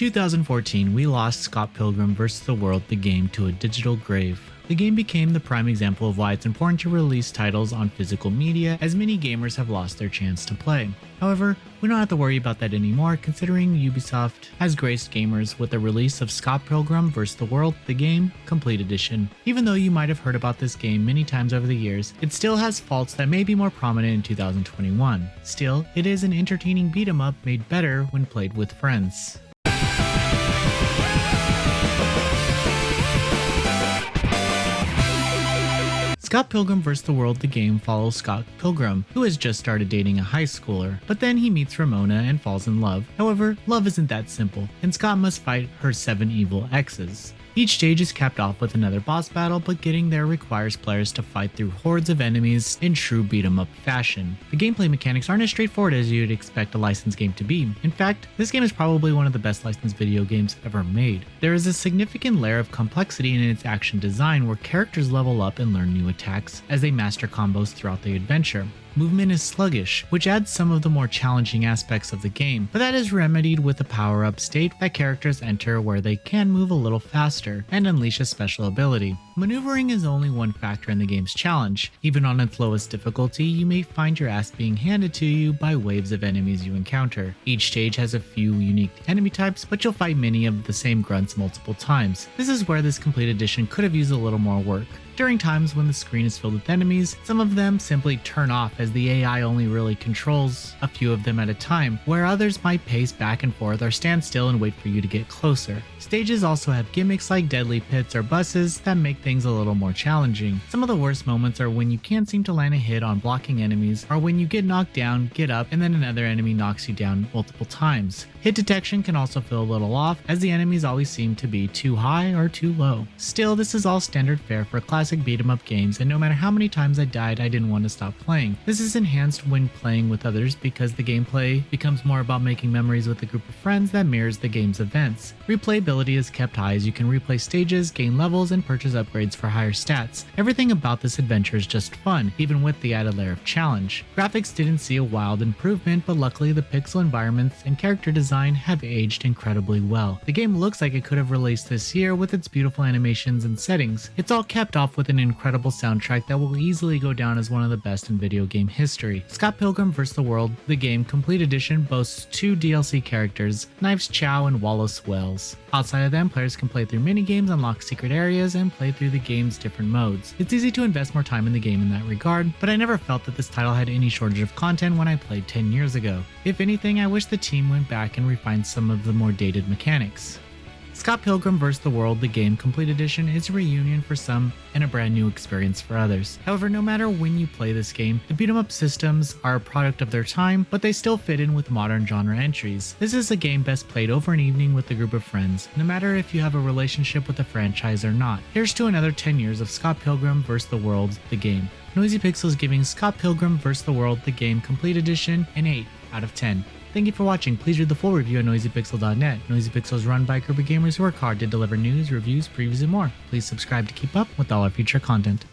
2014, we lost Scott Pilgrim vs. the World, the game, to a digital grave. The game became the prime example of why it's important to release titles on physical media, as many gamers have lost their chance to play. However, we don't have to worry about that anymore, considering Ubisoft has graced gamers with the release of Scott Pilgrim vs. the World, the game, Complete Edition. Even though you might have heard about this game many times over the years, it still has faults that may be more prominent in 2021. Still, it is an entertaining beat-em-up made better when played with friends. Scott Pilgrim vs. the World, the game, follows Scott Pilgrim, who has just started dating a high schooler, but then he meets Ramona and falls in love. However, love isn't that simple, and Scott must fight her 7 evil exes. Each stage is capped off with another boss battle, but getting there requires players to fight through hordes of enemies in true beat-em-up fashion. The gameplay mechanics aren't as straightforward as you'd expect a licensed game to be. In fact, this game is probably one of the best licensed video games ever made. There is a significant layer of complexity in its action design, where characters level up and learn new attacks as they master combos throughout the adventure. Movement is sluggish, which adds some of the more challenging aspects of the game, but that is remedied with a power-up state that characters enter where they can move a little faster and unleash a special ability. Maneuvering is only one factor in the game's challenge. Even on its lowest difficulty, you may find your ass being handed to you by waves of enemies you encounter. Each stage has a few unique enemy types, but you'll fight many of the same grunts multiple times. This is where this complete edition could have used a little more work. During times when the screen is filled with enemies, some of them simply turn off as the AI only really controls a few of them at a time, where others might pace back and forth or stand still and wait for you to get closer. Stages also have gimmicks like deadly pits or buses that make things a little more challenging. Some of the worst moments are when you can't seem to land a hit on blocking enemies, or when you get knocked down, get up, and then another enemy knocks you down multiple times. Hit detection can also feel a little off, as the enemies always seem to be too high or too low. Still, this is all standard fare for classic beat-em-up games, and no matter how many times I died, I didn't want to stop playing. This is enhanced when playing with others because the gameplay becomes more about making memories with a group of friends that mirrors the game's events. Replayability is kept high as you can replay stages, gain levels, and purchase upgrades for higher stats. Everything about this adventure is just fun, even with the added layer of challenge. Graphics didn't see a wild improvement, but luckily the pixel environments and character design have aged incredibly well. The game looks like it could have released this year with its beautiful animations and settings. It's all capped off with an incredible soundtrack that will easily go down as one of the best in video game history. Scott Pilgrim vs. the World, the game, Complete Edition, boasts 2 DLC characters, Knives Chow and Wallace Wells. Outside of them, players can play through minigames, unlock secret areas, and play through the game's different modes. It's easy to invest more time in the game in that regard, but I never felt that this title had any shortage of content when I played 10 years ago. If anything, I wish the team went back and refined some of the more dated mechanics. Scott Pilgrim vs. the World, the game, Complete Edition, is a reunion for some and a brand new experience for others. However, no matter when you play this game, the beat-em-up systems are a product of their time, but they still fit in with modern genre entries. This is a game best played over an evening with a group of friends, no matter if you have a relationship with the franchise or not. Here's to another 10 years of Scott Pilgrim vs. the World, the game. Noisy Pixel is giving Scott Pilgrim vs. the World, the game, Complete Edition, an 8 out of 10. Thank you for watching. Please read the full review at noisypixel.net. Noisy Pixel is run by a group of gamers who work hard to deliver news, reviews, previews, and more. Please subscribe to keep up with all our future content.